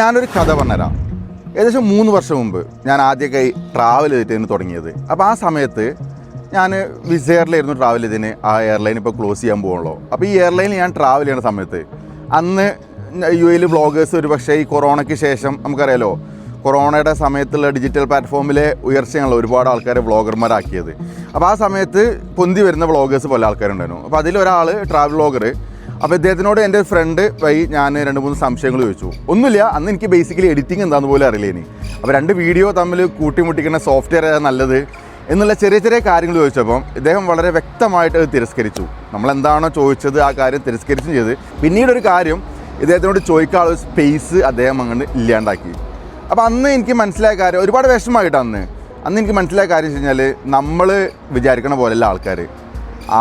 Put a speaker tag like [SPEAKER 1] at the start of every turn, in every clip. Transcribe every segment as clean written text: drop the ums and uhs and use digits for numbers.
[SPEAKER 1] ഞാനൊരു കഥ പറഞ്ഞുതരാം. ഏകദേശം 3 വർഷം മുമ്പ് ഞാൻ ആദ്യമൊക്കെ ട്രാവൽ ചെയ്തിട്ടായിരുന്നു തുടങ്ങിയത്. അപ്പോൾ ആ സമയത്ത് ഞാൻ വിസ് എയറിലായിരുന്നു ട്രാവൽ ചെയ്തതിന്. ആ എയർലൈൻ ഇപ്പോൾ ക്ലോസ് ചെയ്യാൻ പോകുള്ളൂ. അപ്പോൾ ഈ എയർലൈനിൽ ഞാൻ ട്രാവൽ ചെയ്യുന്ന സമയത്ത് അന്ന് UAE വ്ളോഗേഴ്സ് ഒരു പക്ഷേ ഈ കൊറോണയ്ക്ക് ശേഷം നമുക്കറിയാലോ, കൊറോണയുടെ സമയത്തുള്ള ഡിജിറ്റൽ പ്ലാറ്റ്ഫോമിലെ ഉയർച്ചയാണല്ലോ ഒരുപാട് ആൾക്കാരെ വ്ളോഗർമാരാക്കിയത്. അപ്പോൾ ആ സമയത്ത് പൊന്തി വരുന്ന വ്ളോഗേഴ്സ് പല ആൾക്കാരുണ്ടായിരുന്നു. അപ്പോൾ അതിലൊരാൾ ട്രാവൽ വ്ളോഗർ. അപ്പോൾ ഇദ്ദേഹത്തിനോട് എൻ്റെ ഫ്രണ്ട് വഴി ഞാൻ 2-3 സംശയങ്ങൾ ചോദിച്ചു. ഒന്നുമില്ല, അന്ന് എനിക്ക് ബേസിക്കലി എഡിറ്റിംഗ് എന്താണെന്ന് പോലും അറിയില്ല ഇനി. അപ്പോൾ 2 വീഡിയോ തമ്മിൽ കൂട്ടിമുട്ടിക്കുന്ന സോഫ്റ്റ്വെയർ ഏതാണ് നല്ലത് എന്നുള്ള ചെറിയ ചെറിയ കാര്യങ്ങൾ ചോദിച്ചപ്പം ഇദ്ദേഹം വളരെ വ്യക്തമായിട്ട് അത് തിരസ്കരിച്ചു. നമ്മളെന്താണോ ചോദിച്ചത് ആ കാര്യം തിരസ്കരിച്ചും ചെയ്ത്. പിന്നീടൊരു കാര്യം, ഇദ്ദേഹത്തിനോട് ചോദിക്കാനുള്ള സ്പേസ് അദ്ദേഹം അങ്ങനെ ഇല്ലാണ്ടാക്കി. അപ്പോൾ അന്ന് എനിക്ക് മനസ്സിലായ കാര്യം, ഒരുപാട് വിഷമമായിട്ടാണ് അന്ന് എനിക്ക് മനസ്സിലായ കാര്യം വെച്ച് കഴിഞ്ഞാൽ, നമ്മൾ വിചാരിക്കണ പോലെയല്ല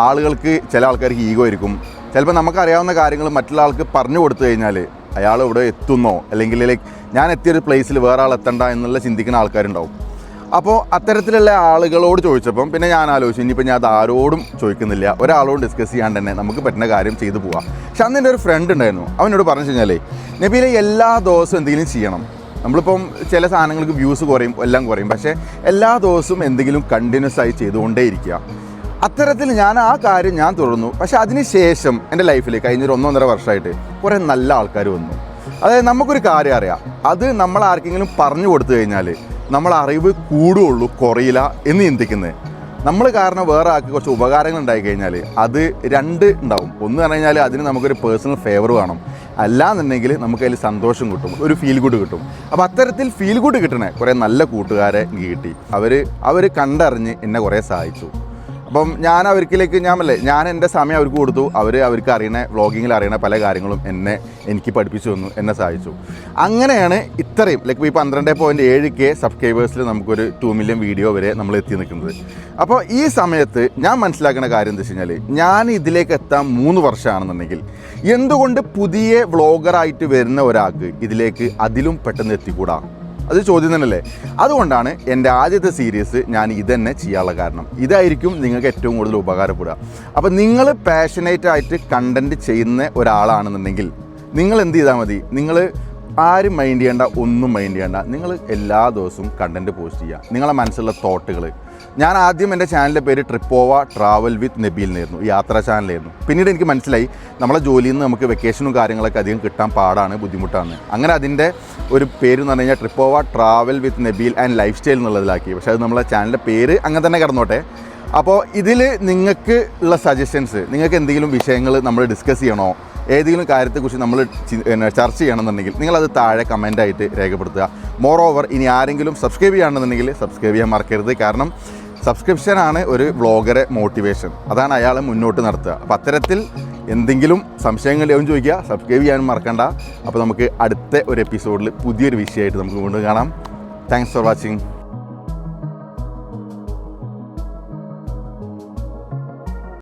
[SPEAKER 1] ആളുകൾക്ക് ചില ആൾക്കാർക്ക് ഈഗോ ആയിരിക്കും. ചിലപ്പോൾ നമുക്കറിയാവുന്ന കാര്യങ്ങൾ മറ്റുള്ള ആൾക്ക് പറഞ്ഞു കൊടുത്തു കഴിഞ്ഞാൽ അയാൾ ഇവിടെ എത്തുന്നോ, അല്ലെങ്കിൽ ഞാൻ എത്തിയൊരു പ്ലേസിൽ വേറെ ആൾ എത്തണ്ട എന്നുള്ള ചിന്തിക്കുന്ന ആൾക്കാരുണ്ടാവും. അപ്പോൾ അത്തരത്തിലുള്ള ആളുകളോട് ചോദിച്ചപ്പം പിന്നെ ഞാൻ ആലോചിച്ചു, ഇനിയിപ്പോൾ ഞാൻ അത് ആരോടും ചോദിക്കുന്നില്ല, ഒരാളോടും ഡിസ്കസ് ചെയ്യാണ്ട് തന്നെ നമുക്ക് പറ്റുന്ന കാര്യം ചെയ്തു പോവാം. പക്ഷെ അന്ന് എൻ്റെ ഒരു ഫ്രണ്ട് ഉണ്ടായിരുന്നു. അവനോട് പറഞ്ഞു കഴിഞ്ഞാൽ, നബീലെ എല്ലാ ദിവസവും എന്തെങ്കിലും ചെയ്യണം. നമ്മളിപ്പം ചില സാധനങ്ങൾക്ക് വ്യൂസ് കുറയും, എല്ലാം കുറയും, പക്ഷേ എല്ലാ ദിവസവും എന്തെങ്കിലും കണ്ടിന്യൂസ് ആയി ചെയ്തുകൊണ്ടേ ഇരിക്കുക. അത്തരത്തിൽ ഞാൻ ആ കാര്യം ഞാൻ തുടർന്നു. പക്ഷേ അതിന് ശേഷം എൻ്റെ ലൈഫിൽ കഴിഞ്ഞൊരു 1-1.5 വർഷമായിട്ട് കുറേ നല്ല ആൾക്കാർ വന്നു. അതായത് നമുക്കൊരു കാര്യം അറിയാം, അത് നമ്മൾ ആർക്കെങ്കിലും പറഞ്ഞു കൊടുത്തു കഴിഞ്ഞാൽ നമ്മൾ അറിവ് കൂടുകയുള്ളൂ, കുറയില്ല എന്ന് ചിന്തിക്കുന്നത്. നമ്മൾ കാരണം വേറെ ആൾക്ക് കുറച്ച് ഉപകാരങ്ങൾ ഉണ്ടായി കഴിഞ്ഞാൽ അത് 2 ഉണ്ടാവും. ഒന്ന് പറഞ്ഞു കഴിഞ്ഞാൽ അതിന് നമുക്കൊരു പേഴ്സണൽ ഫേവർ വേണം, അല്ലാന്നുണ്ടെങ്കിൽ നമുക്കതിൽ സന്തോഷം കിട്ടും, ഒരു ഫീൽ ഗുഡ് കിട്ടും. അപ്പോൾ അത്തരത്തിൽ ഫീൽ ഗുഡ് കിട്ടണേ കുറേ നല്ല കൂട്ടുകാരെ കിട്ടി. അവർ കണ്ടറിഞ്ഞ് എന്നെ കുറേ സഹായിച്ചു. അപ്പം ഞാൻ ഞാൻ എൻ്റെ സമയം അവർക്ക് കൊടുത്തു. അവർക്ക് അറിയണ വ്ളോഗിങ്ങിൽ അറിയണ പല കാര്യങ്ങളും എനിക്ക് പഠിപ്പിച്ചു തന്നു, എന്നെ സഹായിച്ചു. അങ്ങനെയാണ് ഇത്രയും ഇപ്പോൾ 12.7K സബ്സ്ക്രൈബേഴ്സിൽ നമുക്കൊരു 2 മില്യൺ വീഡിയോ വരെ നമ്മൾ എത്തി നിൽക്കുന്നത്. അപ്പോൾ ഈ സമയത്ത് ഞാൻ മനസ്സിലാക്കുന്ന കാര്യം എന്താ വെച്ച് കഴിഞ്ഞാൽ, ഞാൻ ഇതിലേക്ക് എത്താൻ 3 വർഷമാണെന്നുണ്ടെങ്കിൽ എന്തുകൊണ്ട് പുതിയ വ്ളോഗറായിട്ട് വരുന്ന ഒരാൾക്ക് ഇതിലേക്ക് അതിലും പെട്ടെന്ന് എത്തിക്കൂടാ? അത് ചോദ്യം തന്നെയല്ലേ? അതുകൊണ്ടാണ് എൻ്റെ ആദ്യത്തെ സീരീസ് ഞാൻ ഇതന്നെ ചെയ്യാനുള്ള കാരണം. ഇതായിരിക്കും നിങ്ങൾക്ക് ഏറ്റവും കൂടുതൽ ഉപകാരപ്പെടുക. അപ്പോൾ നിങ്ങൾ പാഷനേറ്റ് ആയിട്ട് കണ്ടൻറ്റ് ചെയ്യുന്ന ഒരാളാണെന്നുണ്ടെങ്കിൽ നിങ്ങൾ എന്ത് ചെയ്താൽ മതി, നിങ്ങൾ ആരും മൈൻഡ് ചെയ്യേണ്ട, ഒന്നും മൈൻഡ് ചെയ്യേണ്ട. നിങ്ങൾ എല്ലാ ദിവസവും കണ്ടൻറ്റ് പോസ്റ്റ് ചെയ്യുക, നിങ്ങളെ മനസ്സിലുള്ള തോട്ടുകൾ. ഞാൻ ആദ്യം എൻ്റെ ചാനലിൻ്റെ പേര് ട്രിപ്പോവ ട്രാവൽ വിത്ത് നബീൽ എന്നായിരുന്നു, യാത്രാ ചാനലായിരുന്നു. പിന്നീട് എനിക്ക് മനസ്സിലായി നമ്മളെ ജോലിയിൽ നിന്ന് നമുക്ക് വെക്കേഷനും കാര്യങ്ങളൊക്കെ അധികം കിട്ടാൻ പാടാണ്, ബുദ്ധിമുട്ടാണ്. അങ്ങനെ അതിൻ്റെ ഒരു പേര് എന്ന് പറഞ്ഞു കഴിഞ്ഞാൽ ട്രിപ്പോവ travel with Nabeel and lifestyle എന്നുള്ളതിലാക്കി. പക്ഷേ അത് നമ്മളെ ചാനലിൻ്റെ പേര് അങ്ങനെ തന്നെ കിടന്നോട്ടെ. അപ്പോൾ ഇതിൽ നിങ്ങൾക്ക് ഉള്ള സജഷൻസ്, നിങ്ങൾക്ക് എന്തെങ്കിലും വിഷയങ്ങൾ നമ്മൾ ഡിസ്കസ് ചെയ്യണോ, ഏതെങ്കിലും കാര്യത്തെക്കുറിച്ച് നമ്മൾ ചർച്ച ചെയ്യണമെന്നുണ്ടെങ്കിൽ നിങ്ങളത് താഴെ കമൻ്റായിട്ട് രേഖപ്പെടുത്തുക. മോറോവർ ഇനി ആരെങ്കിലും സബ്സ്ക്രൈബ് ചെയ്യണമെന്നുണ്ടെങ്കിൽ സബ്സ്ക്രൈബ് ചെയ്യാൻ മറക്കരുത്. കാരണം സബ്സ്ക്രിപ്ഷനാണ് ഒരു വ്ളോഗറെ മോട്ടിവേഷൻ, അതാണ് അയാളെ മുന്നോട്ട് നടത്തുക. അപ്പോൾ അത്തരത്തിൽ എന്തെങ്കിലും സംശയങ്ങൾ ചോദിക്കുക, സബ്സ്ക്രൈബ് ചെയ്യാനും മറക്കണ്ട. അപ്പോൾ നമുക്ക് അടുത്ത ഒരു എപ്പിസോഡിൽ പുതിയൊരു വിഷയമായിട്ട് നമുക്ക് വീണ്ടും കാണാം. Thanks for watching.